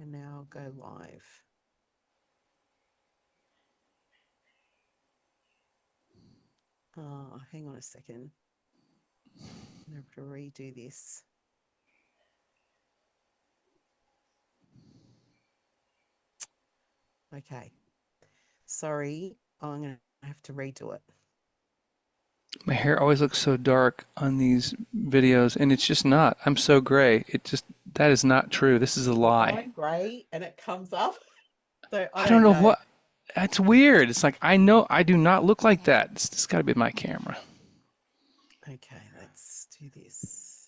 And now go live. Oh, hang on a second. I'm going to have to redo this. Okay. Sorry, I'm going to have to redo it. My hair always looks so dark on these videos, and it's just not. I'm so gray. That is not true. This is a Well, lie. I'm grey and it comes up. So I I don't don't know know. what. That's weird. It's like, I know I do not look like that. It's got to be my camera. Okay, let's do this.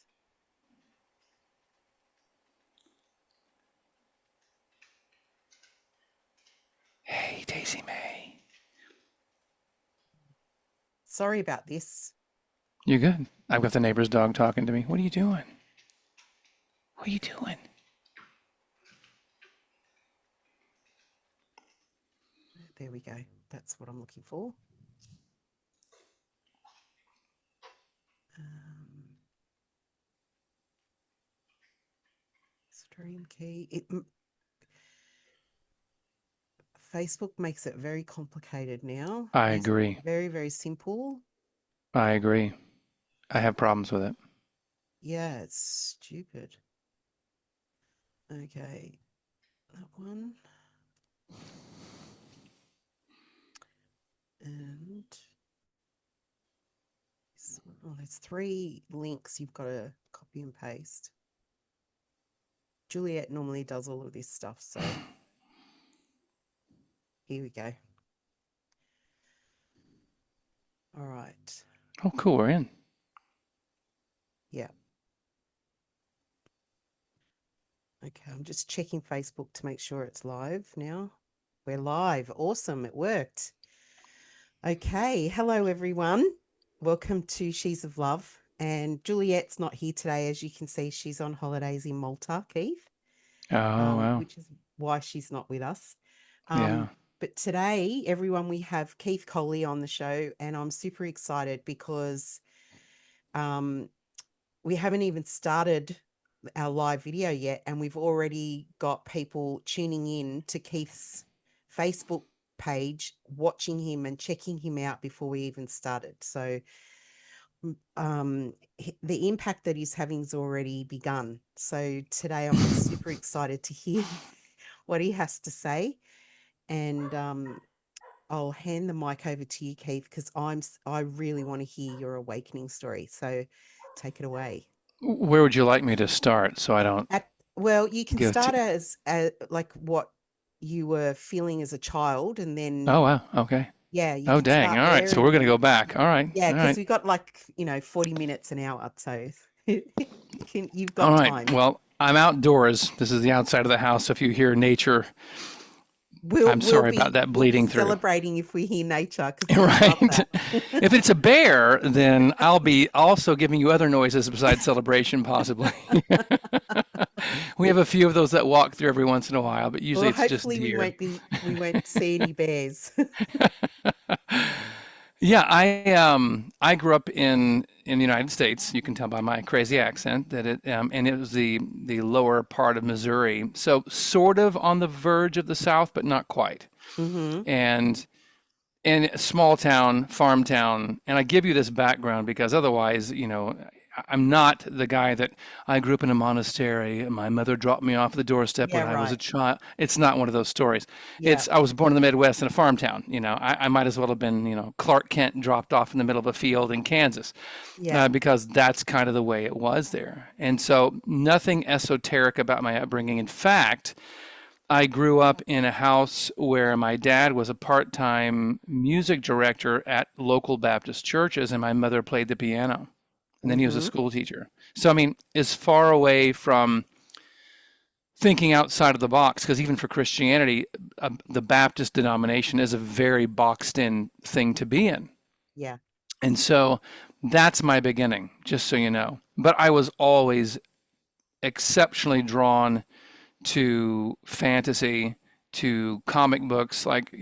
Hey, Daisy May. Sorry about this. You good? I've got the neighbor's dog talking to me. What are you doing? What are you doing? There we go. That's what I'm looking for. Stream key. Facebook makes it very complicated now. I It used to be agree. very, very simple. I agree. I have problems with it. Yeah, it's stupid. Okay, that one. And oh, there's 3 links you've got to copy and paste. Juliet normally does all of this stuff, so here we go. All right. Oh, cool. We're in. Yeah. Okay, I'm just checking Facebook to make sure it's live now. We're live. Awesome. It worked. Okay. Hello, everyone. Welcome to She's of Love. And Juliet's not here today. As you can see, she's on holidays in Malta, Keith, Oh, wow. which is why she's not with us. Yeah. But today, everyone, we have Keith Coley on the show, and I'm super excited because we haven't even started our live video yet, and we've already got people tuning in to Keith's Facebook page, watching him and checking him out before we even started. So the impact that he's having has already begun. So today I'm just super excited to hear what he has to say. And I'll hand the mic over to you, Keith, because I really want to hear your awakening story. So take it away. Where would you like me to start so I don't Well, you can give start to... as like what you were feeling as a child, and then Oh, wow. Okay. yeah, you Oh, can dang. start All right. there, So and we're going to then go back. All right. yeah, All because right. we've got like 40 minutes an hour, so you've All got right. time. Well, I'm outdoors. This is the outside of the house. If you hear nature, We'll I'm we'll sorry about be that we'll be bleeding through. celebrating if we hear nature, because we love Right. that. If it's a bear, then I'll be also giving you other noises besides celebration, possibly. We have a few of those that walk through every once in a while, but usually Well, it's just hopefully deer. we won't see any bears. Yeah, I grew up in the United States. You can tell by my crazy accent that and it was the lower part of Missouri, so sort of on the verge of the South, but not quite. Mm-hmm. And in a small town, farm town, and I give you this background because otherwise, I'm not the guy that I grew up in a monastery and my mother dropped me off at the doorstep Yeah, when I was a right. child. It's not one of those stories. Yeah, I was born in the Midwest in a farm town. I might as well have been, Clark Kent dropped off in the middle of a field in Kansas, yeah. because that's kind of the way it was there. And so nothing esoteric about my upbringing. In fact, I grew up in a house where my dad was a part-time music director at local Baptist churches, and my mother played the piano. And then he was a Mm-hmm. school teacher. So, I mean, as far away from thinking outside of the box, because even for Christianity, the Baptist denomination is a very boxed in thing to be in. Yeah. And so that's my beginning, just so you know. But I was always exceptionally drawn to fantasy, to comic books, like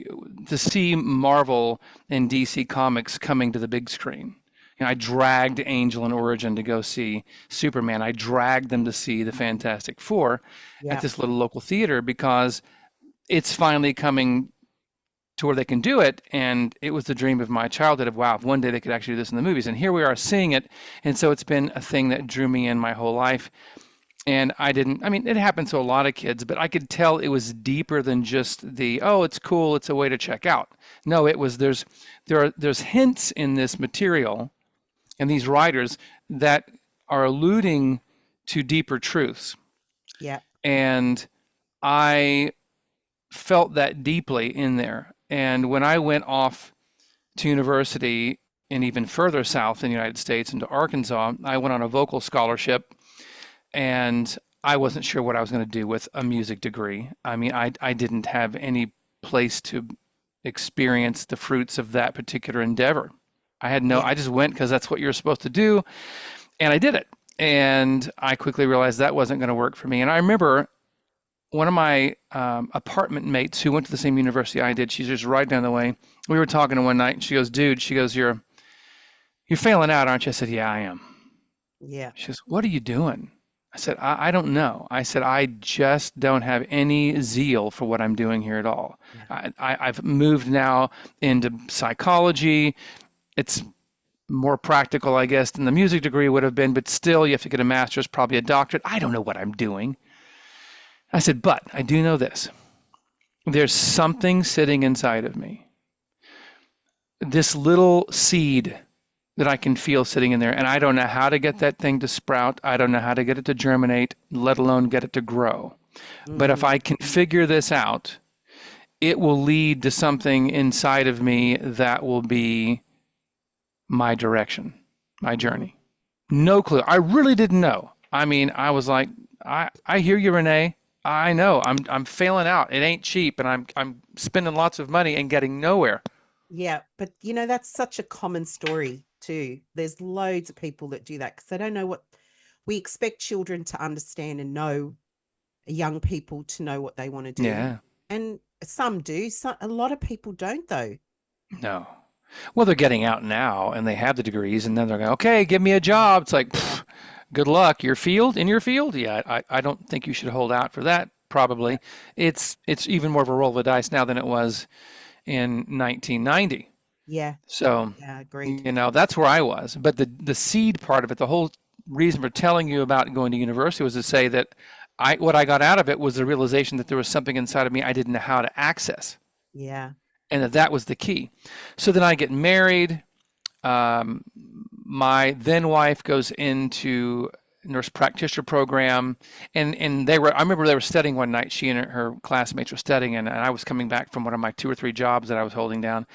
to see Marvel and DC comics coming to the big screen. And I dragged Angel and Origin to go see Superman. I dragged them to see the Fantastic Four at Yeah. this little local theater because it's finally coming to where they can do it. And it was the dream of my childhood of, wow, if one day they could actually do this in the movies. And here we are seeing it. And so it's been a thing that drew me in my whole life. And I mean, it happens to a lot of kids, but I could tell it was deeper than just oh, it's cool, it's a way to check out. No, it was, there's hints in this material and these writers that are alluding to deeper truths. Yeah. And I felt that deeply in there. And when I went off to university and even further south in the United States into Arkansas, I went on a vocal scholarship, and I wasn't sure what I was going to do with a music degree. I mean, I didn't have any place to experience the fruits of that particular endeavor. Yeah. I just went because that's what you're supposed to do, and I did it. And I quickly realized that wasn't going to work for me. And I remember one of my apartment mates who went to the same university I did, she's just right down the way. We were talking one night, and she goes, "Dude," she goes, "you're failing out, aren't you?" I said, "Yeah, I am." Yeah. She goes, "What are you doing?" I said, I don't know. I said, "I just don't have any zeal for what I'm doing here at all." Yeah. I've moved now into psychology. It's more practical, I guess, than the music degree would have been, but still, you have to get a master's, probably a doctorate. I don't know what I'm doing. I said, "But I do know this. There's something sitting inside of me. This little seed that I can feel sitting in there, and I don't know how to get that thing to sprout. I don't know how to get it to germinate, let alone get it to grow. But if Mm-hmm. I can figure this out, it will lead to something inside of me that will be my direction, my Mm-hmm. journey." No clue. I really didn't know. I mean, I was like, I hear you, Renee. I know. I'm failing out. It ain't cheap, and I'm spending lots of money and getting nowhere. Yeah. But that's such a common story too. There's loads of people that do that because they don't know what we expect children to understand and know, young people to know what they want to do. Yeah. And some do. A lot of people don't, though. No. Well, they're getting out now and they have the degrees, and then they're going, "Okay, give me a job." It's like, pfft, good luck. In your field? Yeah, I don't think you should hold out for that, Yeah. probably. It's even more of a roll of the dice now than it was in 1990. Yeah. So, Yeah. Agreed. that's where I was. But the seed part of it, the whole reason for telling you about going to university was to say that what I got out of it was the realization that there was something inside of me I didn't know how to access, Yeah. and that was the key. So then I get married. Um, my then wife goes into nurse practitioner program, and I remember they were studying one night. She and her classmates were studying, and I was coming back from one of my 2 or 3 jobs that I was holding down,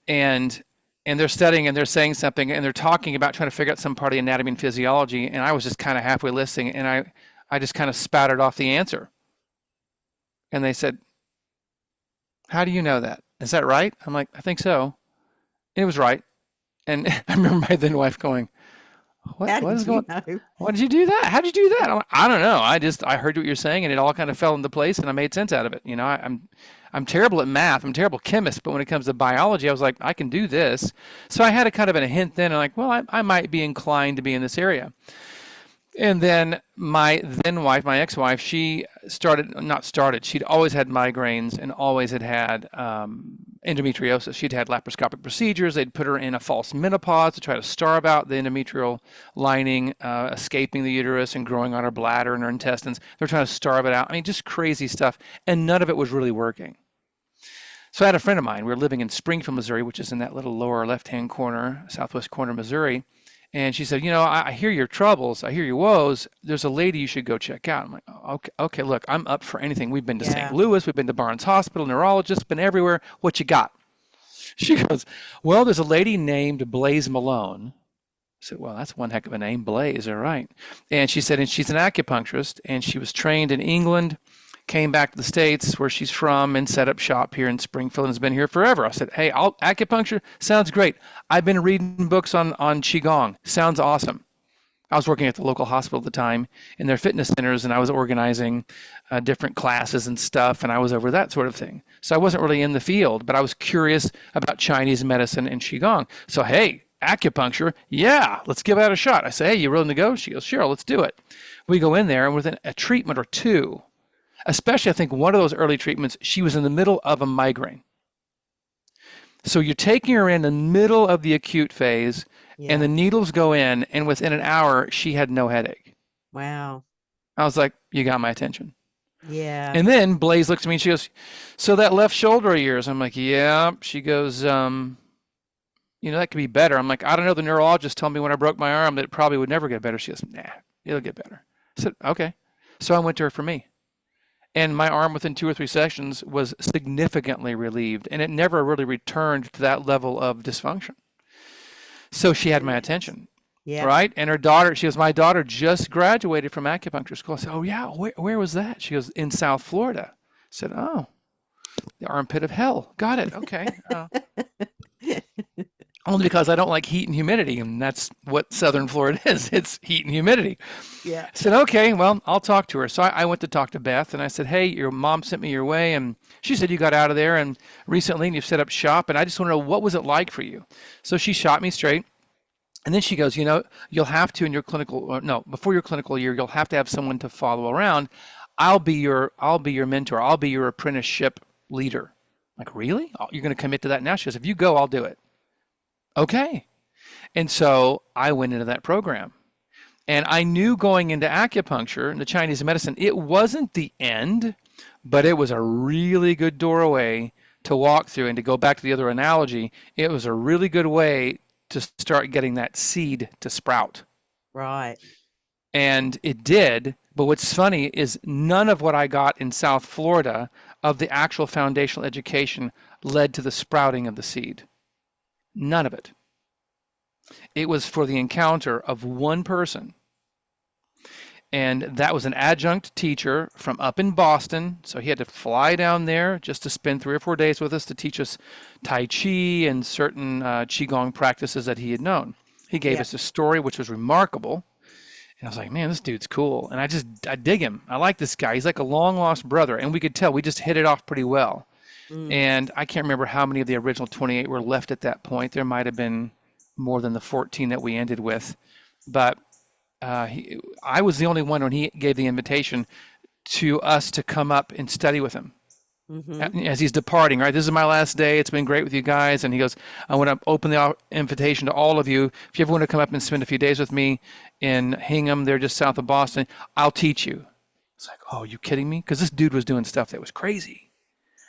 and they're studying and they're saying something and they're talking about trying to figure out some part of the anatomy and physiology, and I was just kind of halfway listening, and I just kind of spouted off the answer, and they said, "How do you know that? Is that right?" I'm like, "I think so." And it was right. And I remember my then wife going, How what did is you going, know? "Why did you do that? How did you do that?" I'm like, "I don't know. I heard what you're saying, and it all kind of fell into place, and I made sense out of it." I'm terrible at math. I'm a terrible chemist, but when it comes to biology, I was like, I can do this. So I had a kind of a hint then, and like, well, I might be inclined to be in this area. And then my then wife, my ex-wife, she'd always had migraines and always had endometriosis. She'd had laparoscopic procedures. They'd put her in a false menopause to try to starve out the endometrial lining, escaping the uterus and growing on her bladder and her intestines. They're trying to starve it out. I mean, just crazy stuff. And none of it was really working. So I had a friend of mine. We were living in Springfield, Missouri, which is in that little lower left-hand corner, southwest corner of Missouri. And she said, "I hear your troubles. I hear your woes. There's a lady you should go check out." I'm like, "Oh, okay, look, I'm up for anything. We've been to St. Yeah. Louis. We've been to Barnes Hospital, neurologist, been everywhere. What you got?" She goes, "Well, there's a lady named Blaze Malone." I said, "Well, that's one heck of a name, Blaze, all right." And she said, and she's an acupuncturist, and she was trained in England, came back to the States where she's from and set up shop here in Springfield and has been here forever. I said, "Hey, acupuncture sounds great. I've been reading books on qigong. Sounds awesome." I was working at the local hospital at the time in their fitness centers, and I was organizing different classes and stuff, and I was over that sort of thing. So I wasn't really in the field, but I was curious about Chinese medicine and qigong. So hey, acupuncture? Yeah, let's give that a shot. I say, hey, you willing to go? She goes, sure, let's do it. We go in there, and within a treatment or two, especially I think one of those early treatments, she was in the middle of a migraine. So you're taking her in the middle of the acute phase, and Yeah. the needles go in, and within an hour, she had no headache. Wow. I was like, you got my attention. Yeah. And then Blaze looks at me and she goes, so that left shoulder of yours? I'm like, yeah. She goes, that could be better. I'm like, I don't know. The neurologist told me when I broke my arm that it probably would never get better. She goes, nah, it'll get better. I said, okay. So I went to her for me. And my arm within 2 or 3 sessions was significantly relieved, and it never really returned to that level of dysfunction. So she had my attention, Yeah. right? And her daughter, she goes, my daughter just graduated from acupuncture school. I said, oh yeah, where was that? She goes, in South Florida. I said, oh, the armpit of hell. Got it. Okay. Only because I don't like heat and humidity, and that's what Southern Florida is. It's heat and humidity. Yeah. I said, okay, well, I'll talk to her. So I went to talk to Beth, and I said, hey, your mom sent me your way, and she said you got out of there and recently and you've set up shop, and I just want to know, what was it like for you? So she shot me straight, and then she goes, you'll have to in your before your clinical year, you'll have to have someone to follow around. I'll be your mentor. I'll be your apprenticeship leader. I'm like, really? You're going to commit to that now? She goes, if you go, I'll do it. Okay. And so I went into that program. And I knew going into acupuncture and the Chinese medicine, it wasn't the end, but it was a really good doorway to walk through. And to go back to the other analogy, it was a really good way to start getting that seed to sprout. Right. And it did. But what's funny is none of what I got in South Florida of the actual foundational education led to the sprouting of the seed. None of it. It was for the encounter of one person. And that was an adjunct teacher from up in Boston. So he had to fly down there just to spend 3 or 4 days with us to teach us Tai Chi and certain qigong practices that he had known. He gave us a story which was remarkable. And I was like, man, this dude's cool. And I dig him. I like this guy. He's like a long lost brother. And we could tell we just hit it off pretty well. And I can't remember how many of the original 28 were left at that point. There might have been more than the 14 that we ended with. But I was the only one when he gave the invitation to us to come up and study with him. As he's departing, right? This is my last day. It's been great with you guys. And he goes, I want to open the invitation to all of you. If you ever want to come up and spend a few days with me in Hingham, they're just south of Boston, I'll teach you. It's like, oh, are you kidding me? Because this dude was doing stuff that was crazy.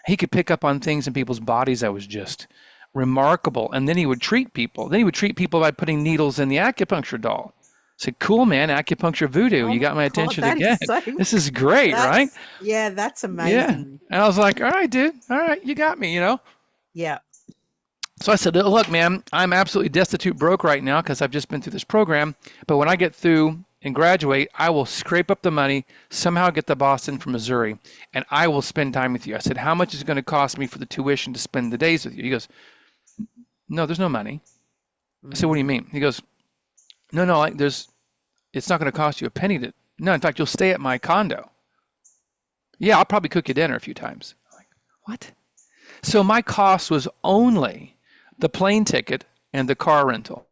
He could pick up on things in people's bodies that was just remarkable. And then he would treat people. Then he would treat people by putting needles in the acupuncture doll. I said, cool, man, acupuncture voodoo. You got my attention again. This is great, right? Yeah, that's amazing. Yeah. And I was like, all right, dude. All right, you got me, Yeah. So I said, look, man, I'm absolutely destitute broke right now because I've just been through this program. But when I get through and graduate, I will scrape up the money, somehow get to Boston from Missouri, and I will spend time with you. I said, how much is it going to cost me for the tuition to spend the days with you? He goes, no, there's no money. I said, what do you mean? He goes, no, it's not going to cost you a penny no, in fact, you'll stay at my condo. Yeah, I'll probably cook you dinner a few times. I'm like, what? So my cost was only the plane ticket and the car rental.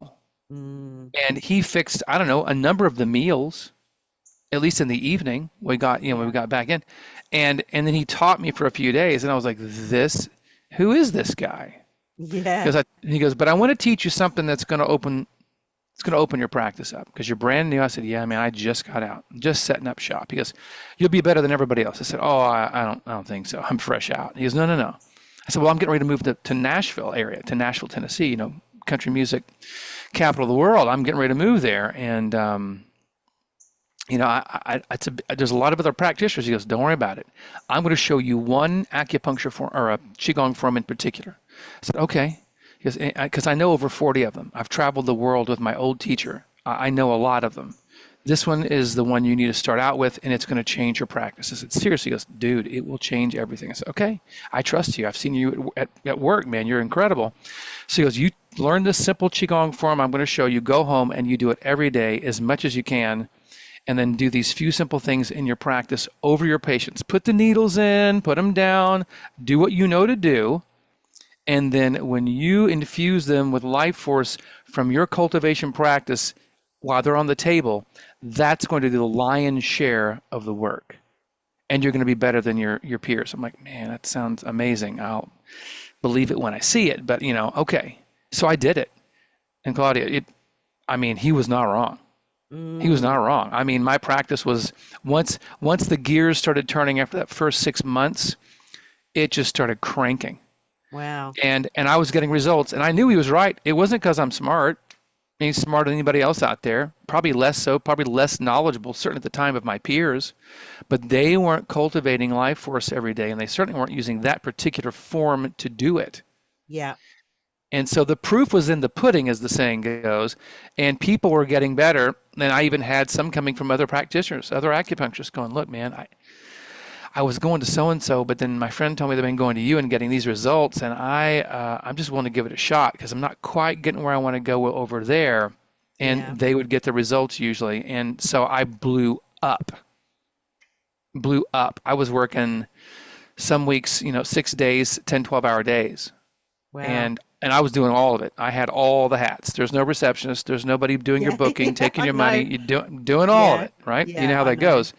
And he fixed, I don't know, a number of the meals, at least in the evening. We got, when we got back in, and then he taught me for a few days, and I was like, who is this guy? Yeah. Because he goes, but I want to teach you something that's going to open your practice up because you're brand new. I said, yeah, man, I just got out, just setting up shop. He goes, you'll be better than everybody else. I said, oh, I don't think so. I'm fresh out. He goes, no. I said, well, I'm getting ready to move to Nashville area, to Nashville, Tennessee, country music capital of the world. I'm getting ready to move there. And, there's a lot of other practitioners. He goes, don't worry about it. I'm going to show you one acupuncture form or a qigong form in particular. I said, okay. He goes, because I know over 40 of them. I've traveled the world with my old teacher. I know a lot of them. This one is the one you need to start out with, and it's going to change your practice. I said, seriously? He goes, dude, it will change everything. I said, okay, I trust you. I've seen you at work, man. You're incredible. So he goes, you learn this simple qigong form I'm going to show you. Go home and you do it every day as much as you can, and then do these few simple things in your practice over your patients. Put the needles in, put them down, do what you know to do, And then when you infuse them with life force from your cultivation practice while they're on the table, that's going to do the lion's share of the work. And you're going to be better than your peers. I'm like, man, that sounds amazing. I'll believe it when I see it. But, okay. So I did it. And Claudia, I mean, he was not wrong. He was not Mm, wrong. I mean, my practice was once the gears started turning after that first 6 months, it just started cranking. wow. And I was getting results, and I knew he was right. It wasn't because I'm smart. He's smarter than anybody else out there. Probably less so, probably less knowledgeable, certainly at the time of my peers. But they weren't cultivating life force every day, and they certainly weren't using that particular form to do it. Yeah. And so the proof was in the pudding, as the saying goes, and people were getting better. And I even had some coming from other practitioners, other acupuncturists going, look, man, I was going to so and so, but then my friend told me they've been going to you and getting these results, and I'm just willing to give it a shot because I'm not quite getting where I want to go over there. And Yeah. they would get the results usually, and so I blew up. I was working some weeks, 6 days, 10, 12-hour days, Wow. and I was doing all of it. I had all the hats. There's no receptionist. There's nobody doing your Yeah. booking, Yeah. taking I your money. know. You're doing all of Yeah. it, right? You know Yeah. how I that know. goes.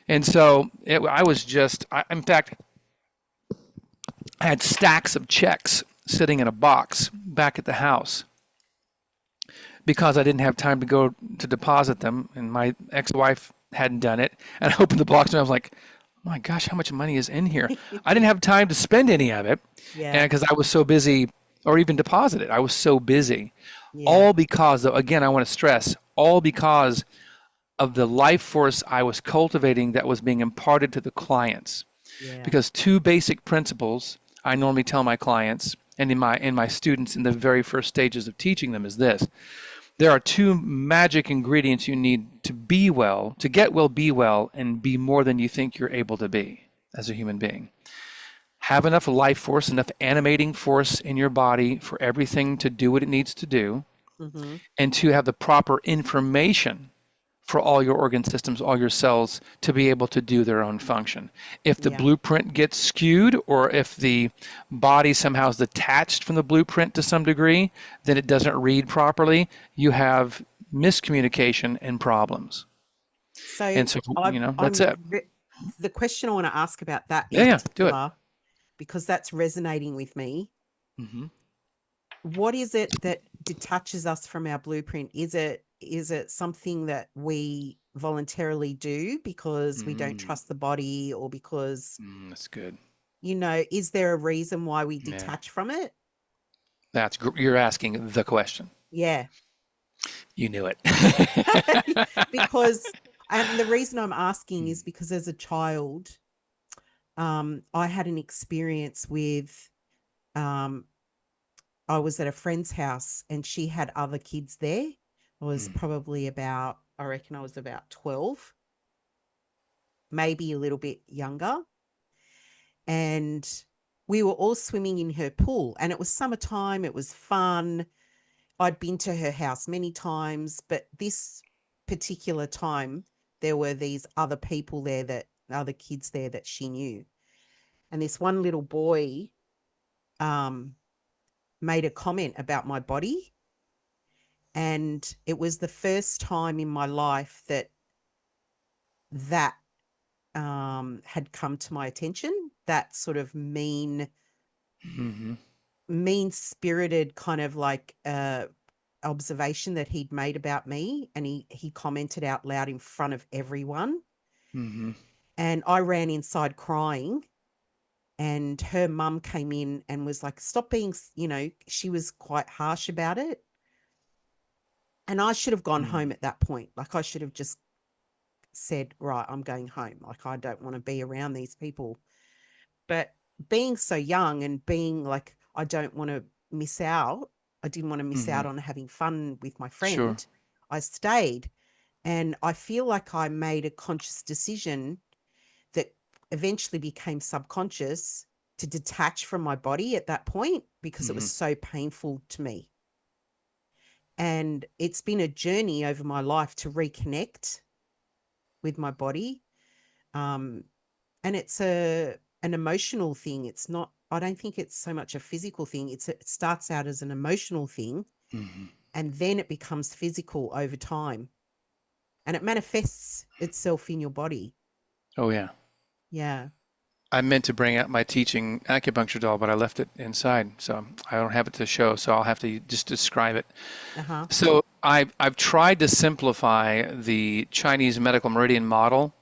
And so I was just, in fact, I had stacks of checks sitting in a box back at the house because I didn't have time to go to deposit them, and my ex-wife hadn't done it. And I opened the box and I was like, oh my gosh, how much money is in here? I didn't have time to spend any of it, Yeah. and because I was so busy, or even deposit it, I was so busy. Yeah. All because, though, again, I want to stress, all because of the life force I was cultivating that was being imparted to the clients. Yeah. Because two basic principles I normally tell my clients and in my students in the very first stages of teaching them is this. There are two magic ingredients you need to be well, to get well, be well, and be more than you think you're able to be as a human being. Have enough life force, enough animating force in your body for everything to do what it needs to do, Mm-hmm. and to have the proper information for all your organ systems, all your cells to be able to do their own function. If the Yeah. blueprint gets skewed or if the body somehow is detached from the blueprint to some degree, then it doesn't read properly. You have miscommunication and problems. So And so, that's I'm it. the question I want to ask about that Yeah, in yeah, do it. particular, because that's resonating with me. Hmm. What is it that detaches us from our blueprint? Is it something that we voluntarily do because we don't Mm, trust the body, or because, that's good. is there a reason why we Yeah, detach from it? you're asking the question. Yeah. You knew it. Because, and the reason I'm asking is because as a child, I had an experience with, um, I was at a friend's house and she had other kids there. I was probably about, I reckon I was about 12, maybe a little bit younger. And we were all swimming in her pool, and it was summertime. It was fun. I'd been to her house many times, but this particular time, there were these other people there, that other kids there that she knew. And this one little boy um, made a comment about my body. And it was the first time in my life that had come to my attention, that sort of Hmm. mean spirited kind of like observation that he'd made about me. And he commented out loud in front of everyone. Hmm. And I ran inside crying, and her mum came in and was like, stop being, she was quite harsh about it. And I should have gone home at that point. Like, I should have just said, right, I'm going home. Like, I don't want to be around these people. But being so young and being like, I don't want to miss out, I didn't want to miss Hmm. out on having fun with my Sure. friend. I stayed. And I feel like I made a conscious decision that eventually became subconscious, to detach from my body at that point, because it was Hmm. so painful to me. And it's been a journey over my life to reconnect with my body. Um, and it's an emotional thing. It's not I don't think it's so much a physical thing. It starts out as an emotional thing, Hmm. and then it becomes physical over time, and it manifests itself in your body. Oh yeah. Yeah. I meant to bring out my teaching acupuncture doll, but I left it inside, so I don't have it to show. So I'll have to just describe it. Uh-huh. So I've tried to simplify the Chinese medical meridian model,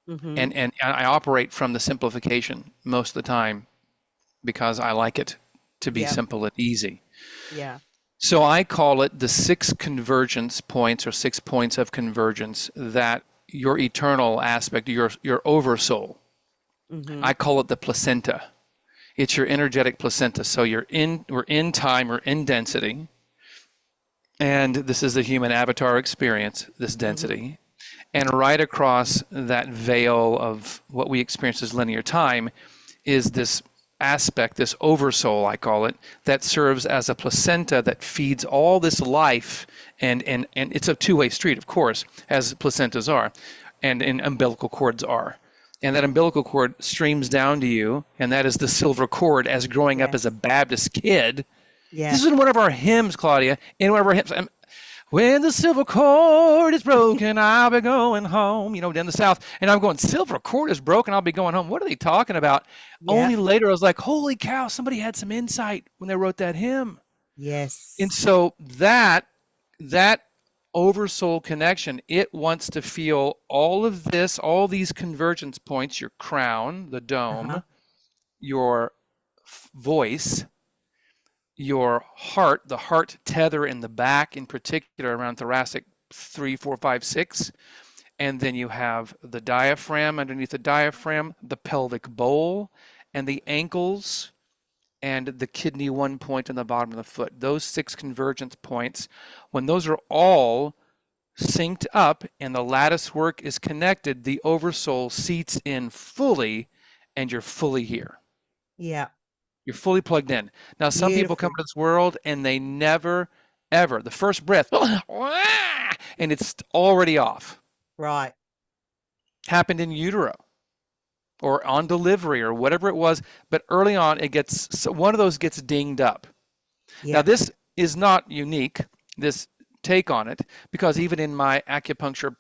Mm-hmm. and I operate from the simplification most of the time because I like it to be Yeah. simple and easy. Yeah. So I call it the six convergence points or 6 points of convergence that your eternal aspect, your oversoul. Mm-hmm. I call it the placenta. It's your energetic placenta. So we're in time, we're in density, and this is the human avatar experience, this Mm-hmm. density. And right across that veil of what we experience as linear time is this aspect, this oversoul, I call it, that serves as a placenta that feeds all this life. And it's a two-way street, of course, as placentas are, and umbilical cords are. And that umbilical cord streams down to you, and that is the silver cord as growing up as a Yes. Baptist kid. This Yeah. is in one of our hymns, Claudia, in one of our hymns. When the silver cord is broken, I'll be going home. Down the South. And I'm going, silver cord is broken, I'll be going home. What are they talking about? Yeah. Only later I was like, holy cow, somebody had some insight when they wrote that hymn. And Yes. so that oversoul connection, it wants to feel all of this, all these convergence points, your crown, the Uh-huh. dome, your voice, your heart, the heart tether in the back, in particular around thoracic 3, 4, 5, 6. And then you have the diaphragm, underneath the diaphragm, the pelvic bowl, and the ankles, and the kidney 1 point on the bottom of the foot. Those six convergence points, when those are all synced up and the lattice work is connected, the oversoul seats in fully, and you're fully here. Yeah. You're fully plugged in. Now, some people come Beautiful. to this world and they never, ever, the first breath, and it's already off. Right. Happened in utero or on delivery or whatever it was, but early on it gets, so one of those gets dinged up. Now, Yeah. this is not unique, this take on it, because even in my acupuncture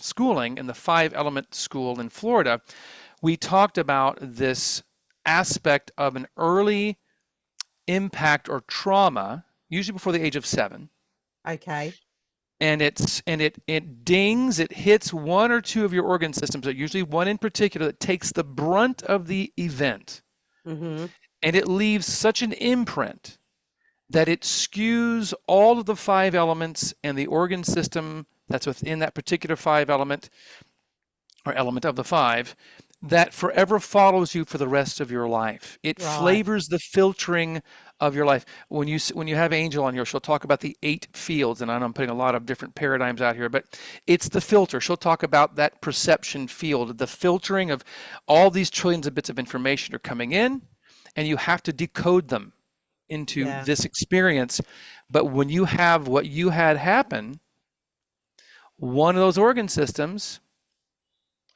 schooling in the 5 element school in Florida, we talked about this aspect of an early impact or trauma, usually before the age of 7, Okay. and it dings, it hits one or two of your organ systems, but usually one in particular that takes the brunt of the event, Mm-hmm. and it leaves such an imprint that it skews all of the 5 elements and the organ system that's within that particular 5 element or element of the 5 that forever follows you for the rest of your life. It Right. flavors the filtering of your life. When you have Angel on here, she'll talk about the 8 fields, and I know I'm putting a lot of different paradigms out here, but it's the filter. She'll talk about that perception field, the filtering of all these trillions of bits of information are coming in, and you have to decode them into Yeah. this experience. But when you have what you had happen, one of those organ systems,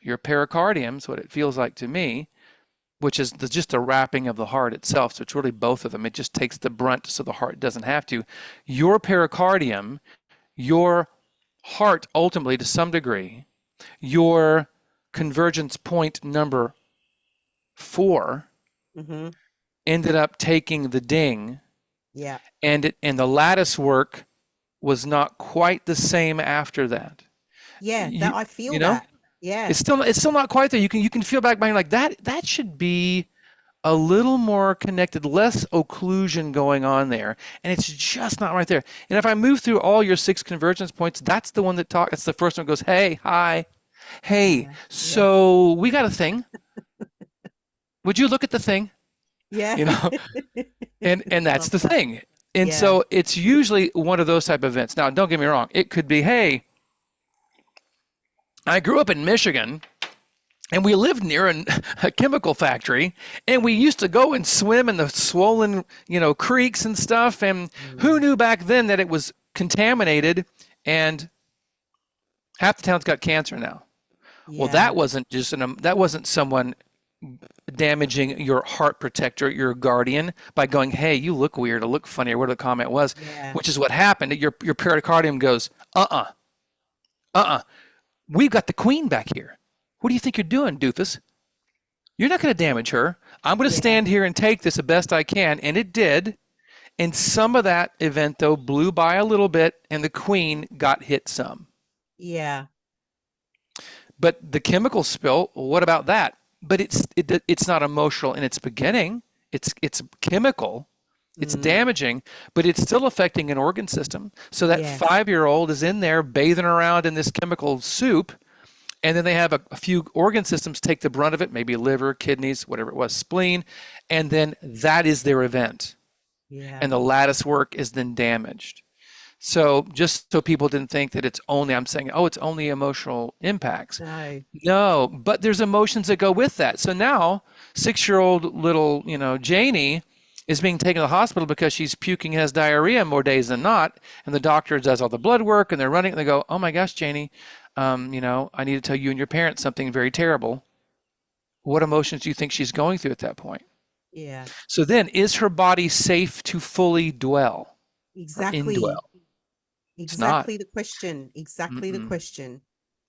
your pericardium's what it feels like to me, which is just a wrapping of the heart itself. So it's really both of them. It just takes the brunt so the heart doesn't have to. Your pericardium, your heart ultimately to some degree, your convergence point number 4 Mm-hmm. ended up taking the ding, Yeah. and the lattice work was not quite the same after that. Yeah. You, That I you feel know, that. Yeah. it's still not quite there. You can feel back behind like that should be a little more connected, less occlusion going on there, and it's just not right there. And if I move through all your 6 convergence points, that's the one that talks. That's the first one that goes, hey, hi, hey, Yeah. Yeah. so we got a thing. Would you look at the thing? Yeah. You know, and that's Love the that. thing. And Yeah. so it's usually one of those type of events. Now, don't get me wrong. It could be, hey, I grew up in Michigan and we lived near a chemical factory and we used to go and swim in the swollen, creeks and stuff. And who Mm. knew back then that it was contaminated and half the town's got cancer now? Well, Yeah. that wasn't someone. damaging your heart protector, your guardian, by going, hey, you look weird, or look funny, or whatever the comment was, Yeah. which is what happened. Your pericardium goes, uh-uh, we've got the queen back here. What do you think you're doing, doofus? You're not going to damage her. I'm going to Yeah. stand here and take this the best I can. And it did. And some of that event, though, blew by a little bit, and the queen got hit some. Yeah. But the chemical spill, what about that? But it's not emotional in its beginning. It's chemical. It's Mm. damaging, but it's still affecting an organ system. So that Yes. 5-year-old is in there bathing around in this chemical soup, and then they have a few organ systems take the brunt of it, maybe liver, kidneys, whatever it was, spleen, and then that is their event. Yeah. And the lattice work is then damaged. So just so people didn't think that it's only, I'm saying, oh, it's only emotional impacts. No. No, but there's emotions that go with that. So now 6-year-old little, Janie is being taken to the hospital because she's puking and has diarrhea more days than not. And the doctor does all the blood work and they're running and they go, oh my gosh, Janie, I need to tell you and your parents something very terrible. What emotions do you think she's going through at that point? Yeah. So then, is her body safe to fully dwell or Exactly. indwell? It's not. Exactly the question. Exactly the Mm-mm. question.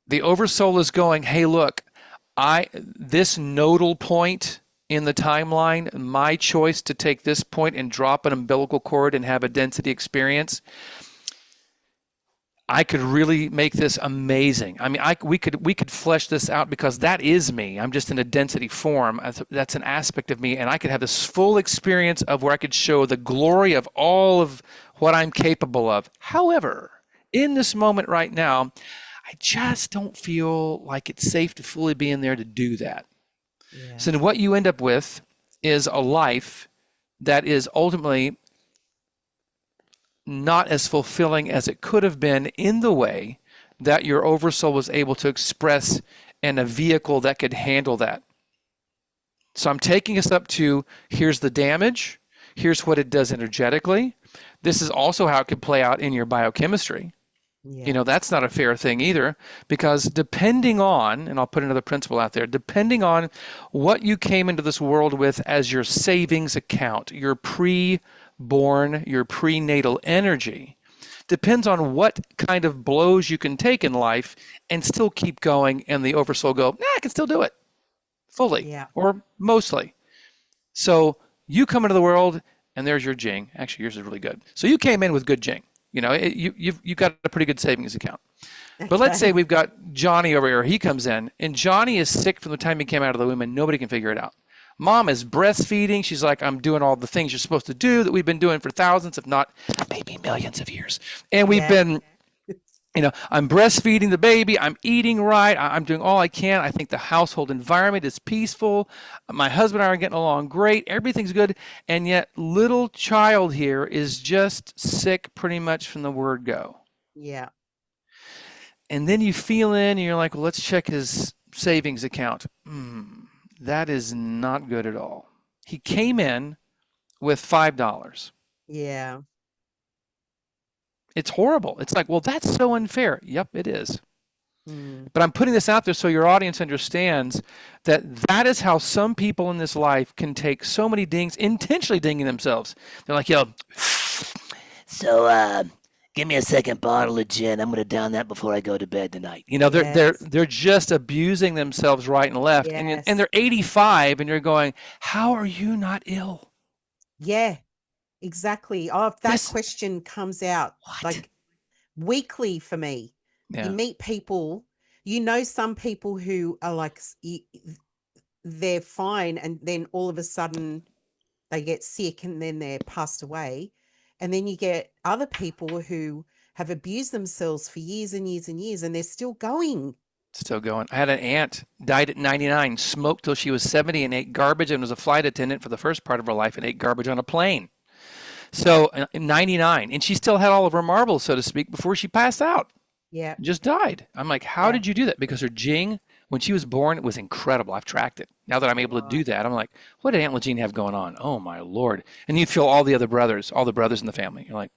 The oversoul is going, hey, look, this nodal point in the timeline, my choice to take this point and drop an umbilical cord and have a density experience, I could really make this amazing. I mean, we could flesh this out because that is me. I'm just in a density form. That's an aspect of me, and I could have this full experience of where I could show the glory of all of what I'm capable of. However, in this moment right now, I just don't feel like it's safe to fully be in there to do that. Yeah. So then what you end up with is a life that is ultimately not as fulfilling as it could have been in the way that your oversoul was able to express in a vehicle that could handle that. So I'm taking us up to here's the damage, here's what it does energetically. This is also how it could play out in your biochemistry. Yeah. That's not a fair thing either, because depending on, and I'll put another principle out there, depending on what you came into this world with as your savings account, your pre-born, your prenatal energy, depends on what kind of blows you can take in life and still keep going, and the oversoul go, nah, I can still do it fully Yeah. or mostly. So you come into the world and there's your Jing. Actually, yours is really good. So you came in with good Jing. You've got a pretty good savings account. But let's say Okay. we've got Johnny over here. He comes in, and Johnny is sick from the time he came out of the womb, and nobody can figure it out. Mom is breastfeeding. She's like, I'm doing all the things you're supposed to do that we've been doing for thousands, if not maybe millions of years. And we've Yeah. been I'm breastfeeding the baby. I'm eating right. I'm doing all I can. I think the household environment is peaceful. My husband and I are getting along great. Everything's good. And yet, little child here is just sick pretty much from the word go. Yeah. And then you feel in and you're like, well, let's check his savings account. That is not good at all. He came in with $5. Yeah. It's horrible. It's like, well, that's so unfair. Yep, it is. Mm. But I'm putting this out there so your audience understands that that is how some people in this life can take so many dings, intentionally dinging themselves. They're like, yo, so give me a second bottle of gin. I'm gonna down that before I go to bed tonight. They're Yes. they're just abusing themselves right and left, and Yes. they're 85, and you're going, how are you not ill? Yeah. Exactly. Oh, if that This question comes out what? like weekly for me. You Yeah, meet people, some people who are like, they're fine, and then all of a sudden they get sick and then they're passed away. And then you get other people who have abused themselves for years and years and years, and they're still going. still going. I had an aunt died at 99, smoked till she was 70, and ate garbage, and was a flight attendant for the first part of her life, and ate garbage on a plane. So 99, and she still had all of her marbles, so to speak, before she passed out. Yeah. Just died. I'm like, how Yeah. did you do that? Because her Jing, when she was born, it was incredible. I've tracked it. Now that I'm able to Right. do that, I'm like, what did Aunt Legine have going on? Oh my Lord. And you feel all the other brothers, all the brothers in the family. You're like,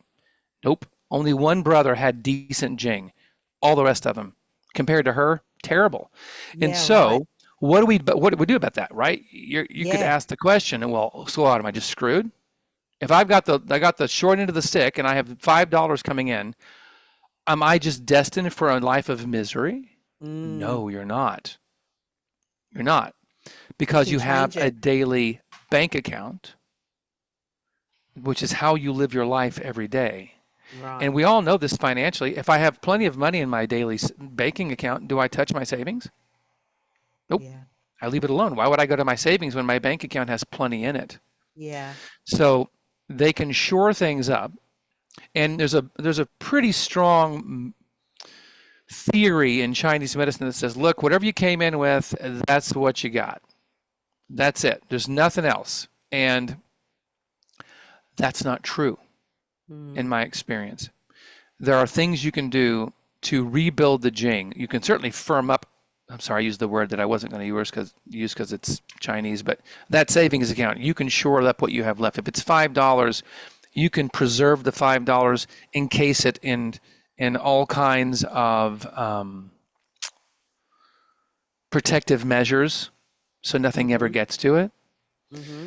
nope. Only one brother had decent Jing. All the rest of them, compared to her, terrible. And Yeah. Right. so what do we do about that, right? You could Yeah. ask the question, well, so what, am I just screwed? If I got the short end of the stick and I have $5 coming in, am I just destined for a life of misery? Mm. No, you're not. You're not, You because can you have change a it. daily bank account, which is how you live your life every day. Right. And we all know this financially. If I have plenty of money in my daily banking account, do I touch my savings? Nope. Yeah. I leave it alone. Why would I go to my savings when my bank account has plenty in it? Yeah. So they can shore things up. And there's a pretty strong theory in Chinese medicine that says, look, whatever you came in with, that's what you got. That's it. There's nothing else. And that's not true in Mm. my experience. There are things you can do to rebuild the Jing. You can certainly firm up. I'm sorry, I used the word that I wasn't going to use because it's Chinese, but that savings account, you can shore up what you have left. If it's $5, you can preserve the $5, encase it in all kinds of protective measures so nothing ever Mm-hmm. gets to it. Mm-hmm.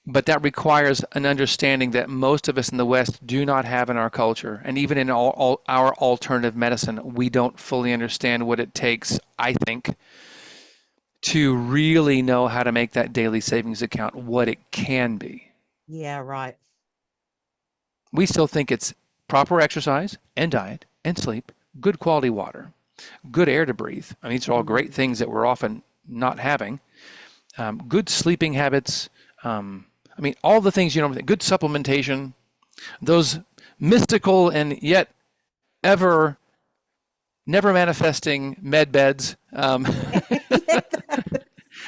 But that requires an understanding that most of us in the West do not have in our culture. And even in all our alternative medicine, we don't fully understand what it takes, I think, to really know how to make that daily savings account what it can be. Yeah, right. We still think it's proper exercise and diet and sleep, good quality water, good air to breathe. I mean, these are all Mm-hmm. great things that we're often not having. Good sleeping habits. I mean, all the things, good supplementation, those mystical and yet ever never manifesting med beds. Yeah.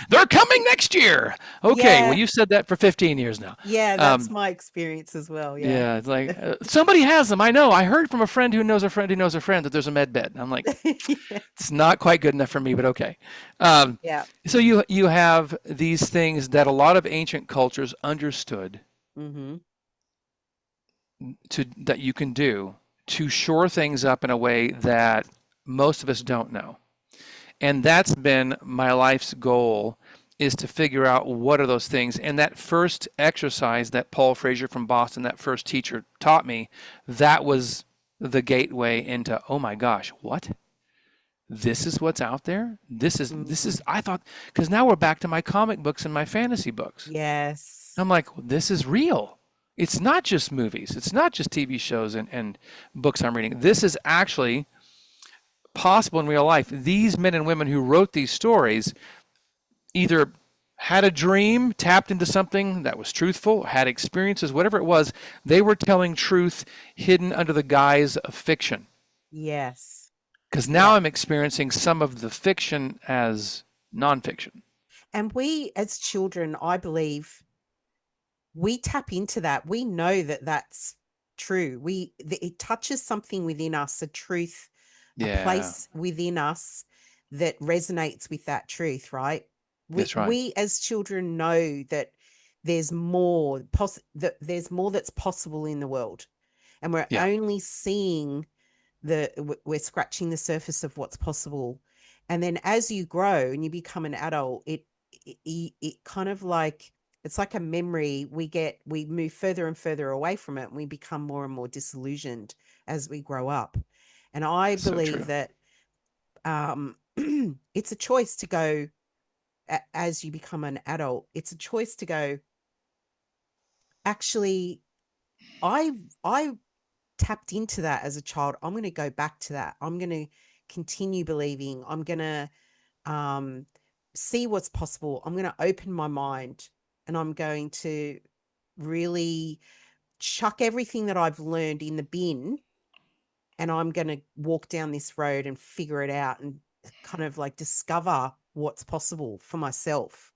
They're coming next year. Okay, well, Yeah. you've said that for 15 years now. Yeah, that's Um, my experience as well. Yeah. yeah, it's like somebody has them. I know. I heard from a friend who knows a friend who knows a friend that there's a med bed. I'm like, Yeah. it's not quite good enough for me, but okay. Um, Yeah. so you have these things that a lot of ancient cultures understood Mm-hmm. that you can do to shore things up in a way that most of us don't know. And that's been my life's goal, is to figure out what are those things. And that first exercise that Paul Frazier from Boston, that first teacher, taught me, that was the gateway into, oh my gosh, what? This is what's out there? This is Mm. I thought, because now we're back to my comic books and my fantasy books. Yes. I'm like, well, this is real. It's not just movies. It's not just TV shows and books I'm reading. This is actually possible in real life. These men and women who wrote these stories either had a dream, tapped into something that was truthful, had experiences, whatever it was, they were telling truth hidden under the guise of fiction. Yes. Because now Yeah. I'm experiencing some of the fiction as nonfiction. And we, as children, I believe, we tap into that. We know that that's true. It touches something within us, a truth, a Yeah, place within us that resonates with that truth, right? We that's right. we as children know that that there's more that's possible in the world. And we're Yeah, only seeing we're scratching the surface of what's possible. And then as you grow and you become an adult, it kind of like, it's like a memory. We move further and further away from it, and we become more and more disillusioned as we grow up. And I so believe true. that um it's a choice to go, as you become an adult, it's a choice to go, actually, i I tapped into that as a child. I'm going to go back to that. I'm going to continue believing. I'm going to um, see what's possible. I'm going to open my mind, and I'm going to really chuck everything that I've learned in the bin, and I'm going to walk down this road and figure it out and kind of like discover what's possible for myself.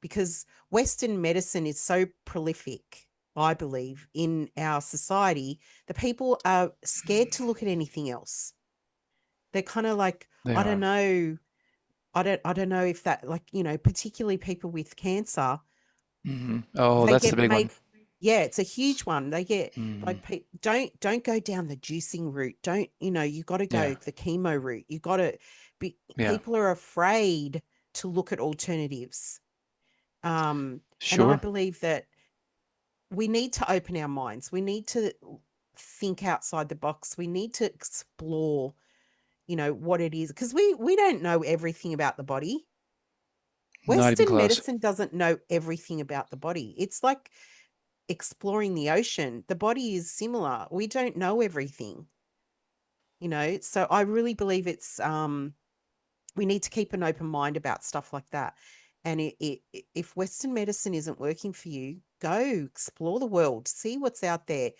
Because Western medicine is so prolific, I believe, in our society, that people are scared to look at anything else. They're kind of like, They I don't are. know. I don't know if that, like, particularly people with cancer, Oh, they that's the get big made. one. Yeah, it's a huge one. They get hmm like, don't go down the juicing route. Don't, you got to Yeah, go the chemo route. You got to be, yeah. people are afraid to look at alternatives. And I Sure. believe that we need to open our minds. We need to think outside the box. We need to explore, what it is, because we don't know everything about the body. Not even Western close. medicine doesn't know everything about the body. It's like exploring the ocean. The body is similar. We don't know everything, So I really believe it's we need to keep an open mind about stuff like that. And if Western medicine isn't working for you, go explore the world, see what's out there,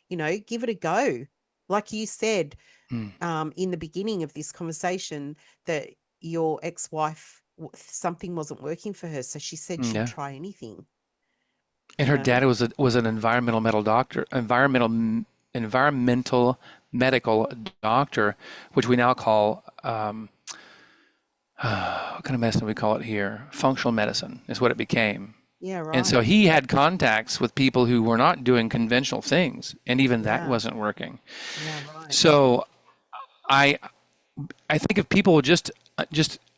give it a go. Like you said, Mm, in the beginning of this conversation, that your ex-wife, something wasn't working for her. So she said she'd yeah. try anything, And you her know? dad was an environmental medical doctor, which we now call what kind of medicine do we call it here? Functional medicine is what it became. Yeah, And right. so he had contacts with people who were not doing conventional things, and even that Yeah. wasn't working. Yeah, right. So I I think if people would just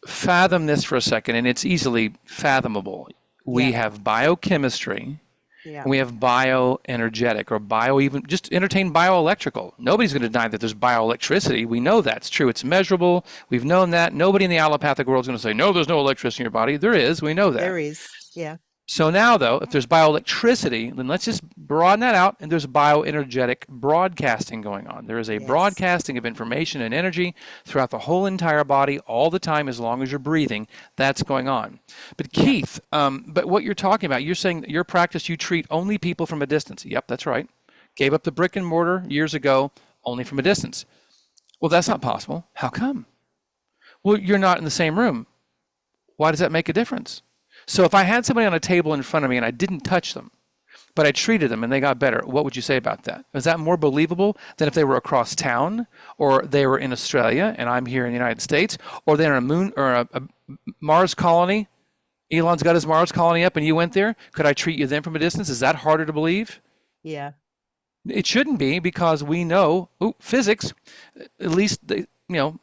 fathom this for a second, and it's easily fathomable. We Yeah. have biochemistry, Yeah. and we have bioenergetic, or even just entertain bioelectrical. Nobody's going to deny that there's bioelectricity. We know that's true. It's measurable. We've known that. Nobody in the allopathic world is going to say, no, there's no electricity in your body. There is. We know that. There is. Yeah. So now, though, if there's bioelectricity, then let's just broaden that out, and there's bioenergetic broadcasting going on. There is a Yes. broadcasting of information and energy throughout the whole entire body all the time, as long as you're breathing. That's going on. But Yeah. Keith, but what you're talking about, you're saying that your practice, you treat only people from a distance. Yep, that's right. Gave up the brick and mortar years ago, only from a distance. Well, that's not possible. How come? Well, you're not in the same room. Why does that make a difference? So if I had somebody on a table in front of me and I didn't touch them, but I treated them and they got better, what would you say about that? Is that more believable than if they were across town, or they were in Australia and I'm here in the United States, or they're in a moon or a Mars colony? Elon's got his Mars colony up and you went there. Could I treat you then from a distance? Is that harder to believe? Yeah. It shouldn't be, because we know physics, at least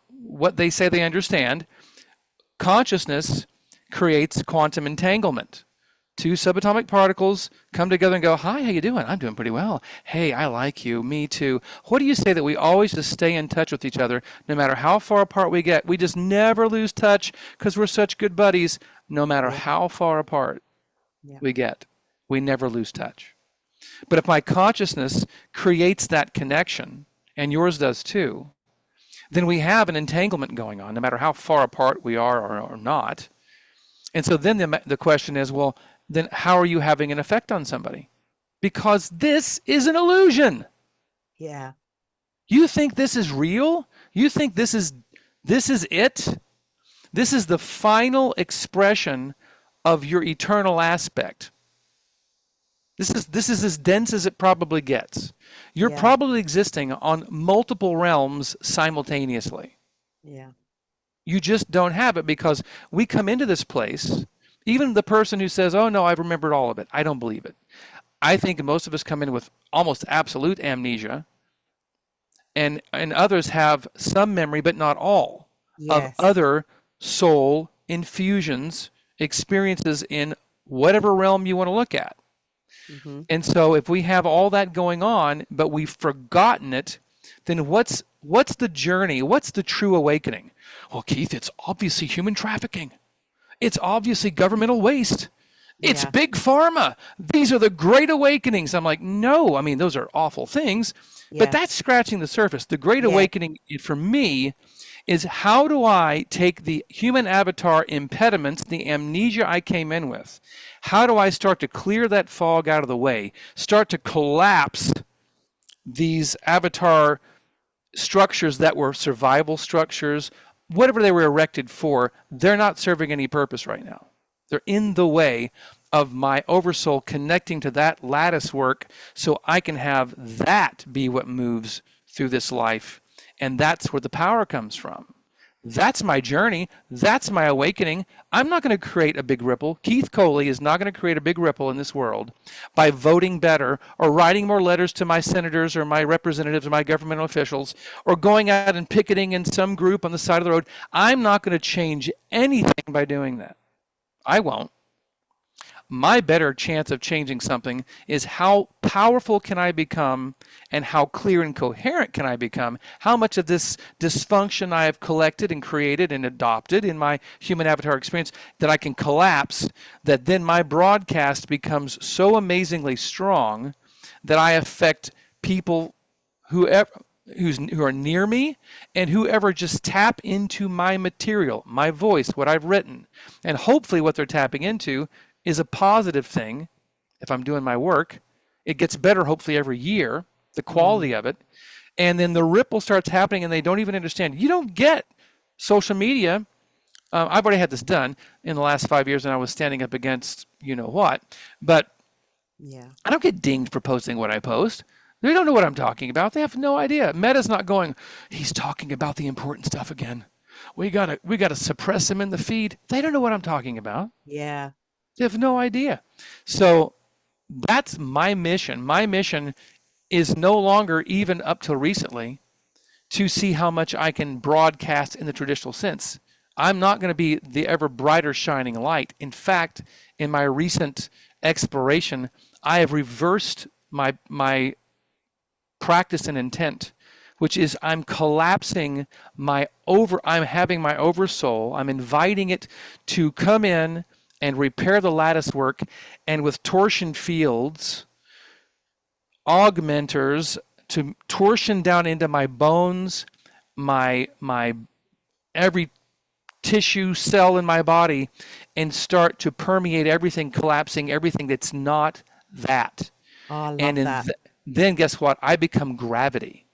what they say they understand. Consciousness creates quantum entanglement. Two subatomic particles come together and go, hi, how you doing? I'm doing pretty well. Hey, I like you. Me too. What do you say that we always just stay in touch with each other, no matter how far apart we get? We just never lose touch because we're such good buddies. No matter Yeah. how far apart Yeah. we get, we never lose touch. But if my consciousness creates that connection, and yours does too, then we have an entanglement going on, no matter how far apart we are or not. And so then the question is, well, then how are you having an effect on somebody? Because this is an illusion. Yeah. You think this is real? You think this is it? This is the final expression of your eternal aspect. This is as dense as it probably gets. You're Yeah. probably existing on multiple realms simultaneously. Yeah. You just don't have it, because we come into this place, even the person who says, oh no, I've remembered all of it. I don't believe it. I think most of us come in with almost absolute amnesia, and others have some memory, but not all, of Yes. other soul infusions, experiences in whatever realm you want to look at. Mm-hmm. And so if we have all that going on, but we've forgotten it, then what's the journey? What's the true awakening? Well, Keith, it's obviously human trafficking. It's obviously governmental waste. It's Yeah. big pharma. These are the great awakenings. I'm like, no, I mean, those are awful things, but Yeah. that's scratching the surface. The great Yeah. awakening for me is, how do I take the human avatar impediments, the amnesia I came in with? How do I start to clear that fog out of the way? Start to collapse these avatar structures that were survival structures, whatever they were erected for. They're not serving any purpose right now. They're in the way of my oversoul connecting to that lattice work, so I can have that be what moves through this life. And that's where the power comes from. That's my journey. That's my awakening. I'm not going to create a big ripple. Keith Coley is not going to create a big ripple in this world by voting better or writing more letters to my senators or my representatives or my governmental officials or going out and picketing in some group on the side of the road. I'm not going to change anything by doing that. I won't. My better chance of changing something is how powerful can I become and how clear and coherent can I become? How much of this dysfunction I have collected and created and adopted in my human avatar experience that I can collapse, that then my broadcast becomes so amazingly strong that I affect people whoever who are near me and whoever just tap into my material, my voice, what I've written. And hopefully what they're tapping into is a positive thing. If I'm doing my work, it gets better hopefully every year, the quality of it. And then the ripple starts happening and they don't even understand. You don't get social media. I've already had this done in the last 5 years and I was standing up against you know what, but Yeah. I don't get dinged for posting what I post. They don't know what I'm talking about. They have no idea. Meta's not going, he's talking about the important stuff again. We gotta suppress him in the feed. They don't know what I'm talking about. Yeah. They have no idea. So that's my mission. My mission is no longer, even up till recently, to see how much I can broadcast in the traditional sense. I'm not going to be the ever brighter shining light. In fact, in my recent exploration, I have reversed my practice and intent, which is I'm collapsing I'm having my oversoul, I'm inviting it to come in and repair the lattice work, and with torsion fields, augmenters to torsion down into my bones, my every tissue cell in my body, and start to permeate everything, collapsing everything that's not that. Oh, I And love that. then guess what? I become gravity.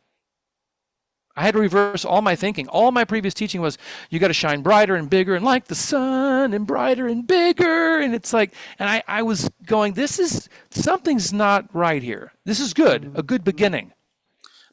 I had to reverse all my thinking. All my previous teaching was you got to shine brighter and bigger and like the sun and brighter and bigger. And it's like, and I was going, something's not right here. This is good, a good beginning.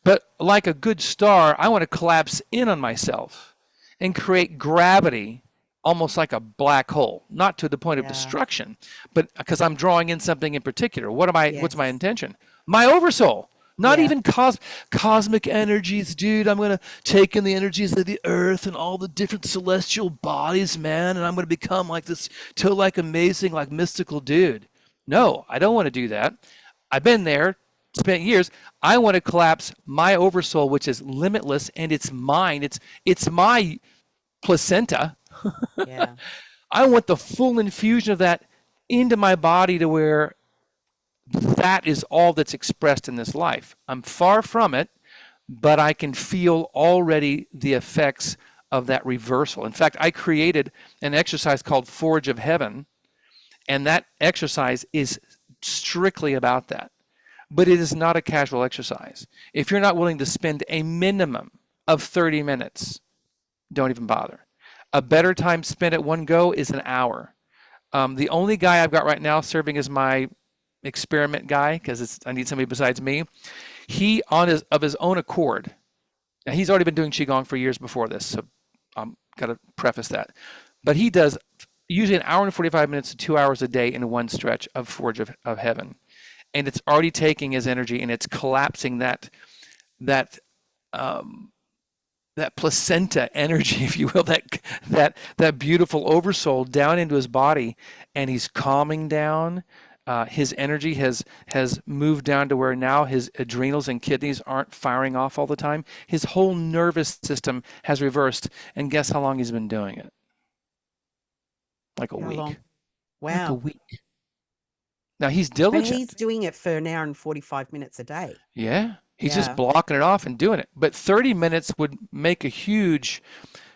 But like a good star, I want to collapse in on myself and create gravity almost like a black hole, not to the point of Yeah. destruction, but because I'm drawing in something in particular. What's my Yes. intention? My oversoul. Not Yeah. even cosmic energies, dude. I'm going to take in the energies of the earth and all the different celestial bodies, man, and I'm going to become like this like amazing, like mystical dude. No, I don't want to do that. I've been there, spent years. I want to collapse my oversoul, which is limitless, and it's mine. It's my placenta. Yeah. I want the full infusion of that into my body to where that is all that's expressed in this life. I'm far from it, but I can feel already the effects of that reversal. In fact, I created an exercise called Forge of Heaven, and that exercise is strictly about that. But it is not a casual exercise. If you're not willing to spend a minimum of 30 minutes, don't even bother. A better time spent at one go is an hour. The only guy I've got right now serving as my experiment guy, because I need somebody besides me, he of his own accord, and he's already been doing qigong for years before this, so I'm got to preface that. But he does usually an hour and 45 minutes to 2 hours a day in one stretch of Forge of Heaven, and it's already taking his energy and it's collapsing that that placenta energy, if you will, that beautiful oversoul down into his body, and he's calming down. His energy has moved down to where now his adrenals and kidneys aren't firing off all the time. His whole nervous system has reversed, and guess how long he's been doing it? Like a How long? week. Like a Wow. week. Now he's But he's diligent. doing it for an hour and 45 minutes a day. Yeah. He's just Yeah. blocking it off and doing it. But 30 minutes would make a huge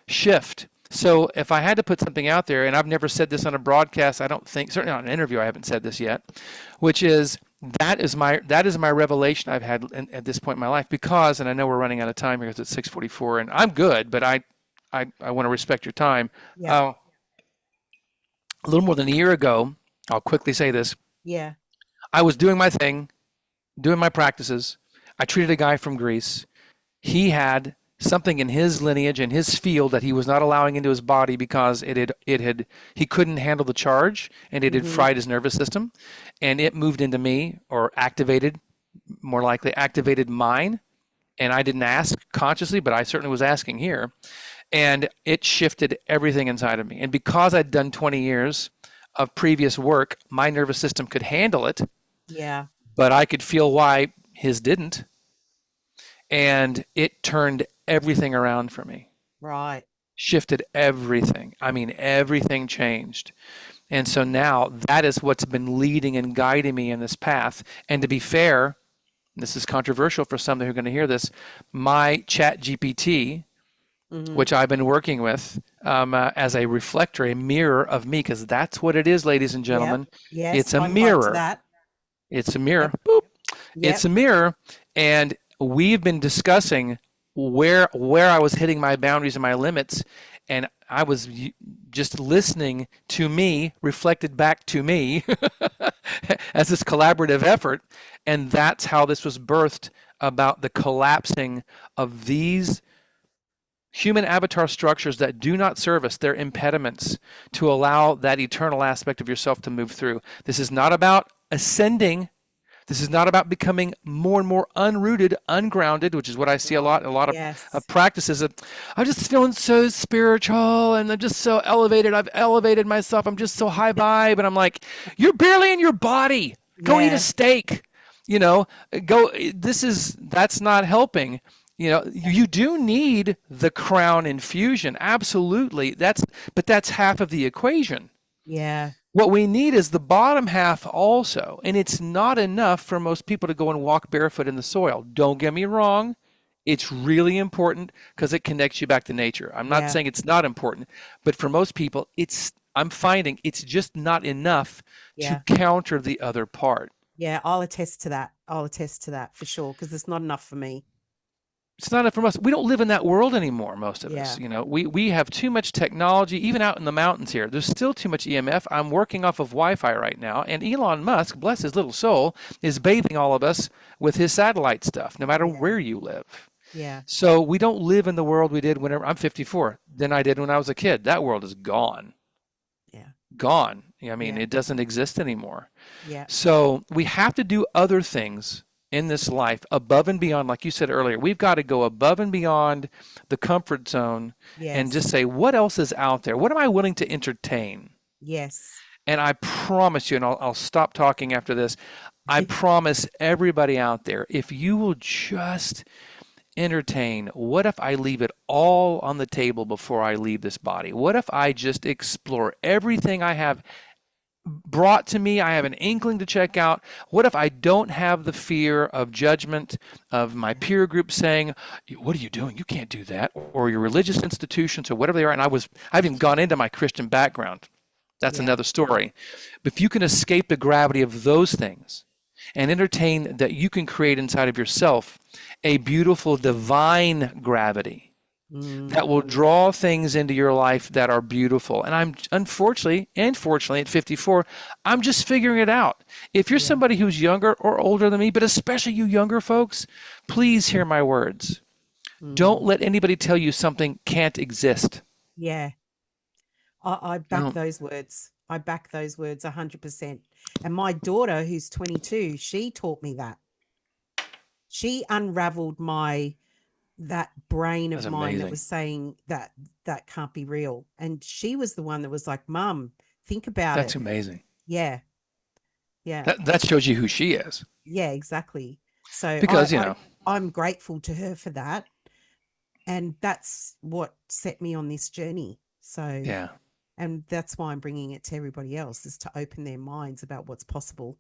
shift. So if I had to put something out there, and I've never said this on a broadcast, I don't think, certainly on an interview, I haven't said this yet, which is that is my revelation I've had at this point in my life, because, and I know we're running out of time here because it's 6:44, and I'm good, but I want to respect your time. Yeah. A little more than a year ago, I'll quickly say this, Yeah. I was doing my thing, doing my practices. I treated a guy from Greece. He had something in his lineage and his field that he was not allowing into his body because he couldn't handle the charge and it had Mm-hmm. fried his nervous system, and it moved into me, or activated, more likely activated mine. And I didn't ask consciously, but I certainly was asking here. And it shifted everything inside of me. And because I'd done 20 years of previous work, my nervous system could handle it, Yeah. but I could feel why his didn't. And it turned everything around for me, Right. shifted everything. I mean, everything changed. And so now that is what's been leading and guiding me in this path. And to be fair, this is controversial for some who are going to hear this, my chat GPT, Mm-hmm. which I've been working with as a reflector, a mirror of me, because that's what it is, ladies and Yep. gentlemen. Yes. It's a I fight to mirror. that. It's a mirror. Yep. Boop. It's Yep. a mirror. And we've been discussing where I was hitting my boundaries and my limits. And I was just listening to me, reflected back to me as this collaborative effort. And that's how this was birthed, about the collapsing of these human avatar structures that do not serve us. They're impediments to allow that eternal aspect of yourself to move through. This is not about ascending. This is not about becoming more and more unrooted, ungrounded, which is what I see a lot of Yes. practices of, I'm just feeling so spiritual and I'm just so elevated. I've elevated myself. I'm just so high vibe. And I'm like, you're barely in your body. Go eat a Yeah. steak. You know, that's not helping. You know, you do need the crown infusion. Absolutely. But that's half of the equation. Yeah. What we need is the bottom half also. And it's not enough for most people to go and walk barefoot in the soil. Don't get me wrong. It's really important because it connects you back to nature. I'm not Yeah. saying it's not important, but for most people, I'm finding it's just not enough to Yeah. counter the other part. Yeah. I'll attest to that. I'll attest to that for sure, because it's not enough for me. It's not enough for us. We don't live in that world anymore, most of us. Yeah. You know, we have too much technology, even out in the mountains here. There's still too much EMF. I'm working off of Wi-Fi right now, and Elon Musk, bless his little soul, is bathing all of us with his satellite stuff, no matter Yeah. where you live. Yeah. So we don't live in the world we did whenever I'm 54, than I did when I was a kid. That world is gone. Yeah. Gone. I mean, Yeah. it doesn't exist anymore. Yeah. So we have to do other things in this life above and beyond, like you said earlier. We've got to go above and beyond the comfort zone and just Yes. say, what else is out there? What am I willing to entertain? Yes. And I promise you, and I'll stop talking after this, I promise everybody out there, if you will just entertain, what if I leave it all on the table before I leave this body? What if I just explore everything I have brought to me, I have an inkling to check out? What if I don't have the fear of judgment, of my peer group saying, what are you doing? You can't do that. Or your religious institutions or whatever they are. And I haven't even gone into my Christian background. That's Yeah. another story. But if you can escape the gravity of those things and entertain that you can create inside of yourself a beautiful divine gravity that will Mm. draw things into your life that are beautiful. And I'm unfortunately and fortunately at 54, I'm just figuring it out. If you're Yeah. somebody who's younger or older than me, but especially you younger folks, please hear my words. Don't Mm. let anybody tell you something can't exist. Yeah. I back Don't. those words. I back those words 100%. And my daughter, who's 22, she taught me that. She unraveled that brain That's of mine that amazing. was saying that that can't be real. And she was the one that was like, Mum, think about That's it. amazing. Yeah. Yeah. That shows you who she is. Yeah, exactly. So Because, you know, I'm grateful to her for that. And that's what set me on this journey. So, yeah. and that's why I'm bringing it to everybody else, is to open their minds about what's possible.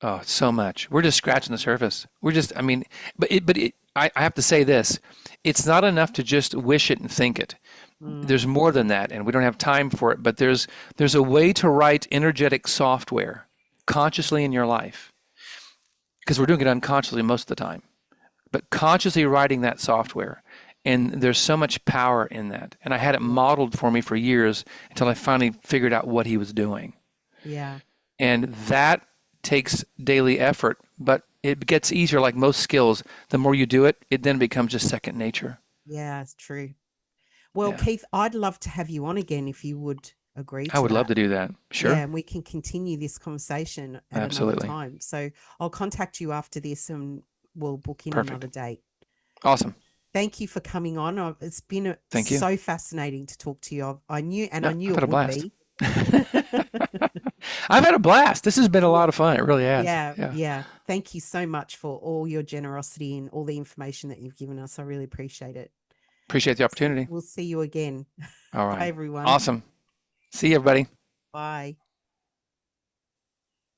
Oh, so much. We're just Yeah. scratching the surface. We're just, I mean, I have to say this. It's not enough to just wish it and think it. Mm. There's more than that, and we don't have time for it, but there's a way to write energetic software consciously in your life, because we're doing it unconsciously most of the time. But consciously writing that software, and there's so much power in that. And I had it Yeah. modeled for me for years until I finally figured out what he was doing. Yeah. And that takes daily effort, but it gets easier. Like most skills, the more you do it, it then becomes just second nature. Yeah, it's true. Well, Yeah. Keith, I'd love to have you on again if you would agree I to would love that. to do that. Yeah, Sure. and we can continue this conversation at another Absolutely. time. So I'll contact you after this and we'll book in Perfect. another date. Awesome. Thank you for coming on. It's been Thank you. so fascinating to talk to you. I knew, and I Yeah, knew I've it had a would blast. be. I've had a blast. This has been a Yeah, lot of fun. It really has. yeah, Yeah. yeah. Thank you so much for all your generosity and all the information that you've given us. I really appreciate it. Appreciate the opportunity. We'll see you again. All Bye, right. everyone. Awesome. See you, everybody. Bye.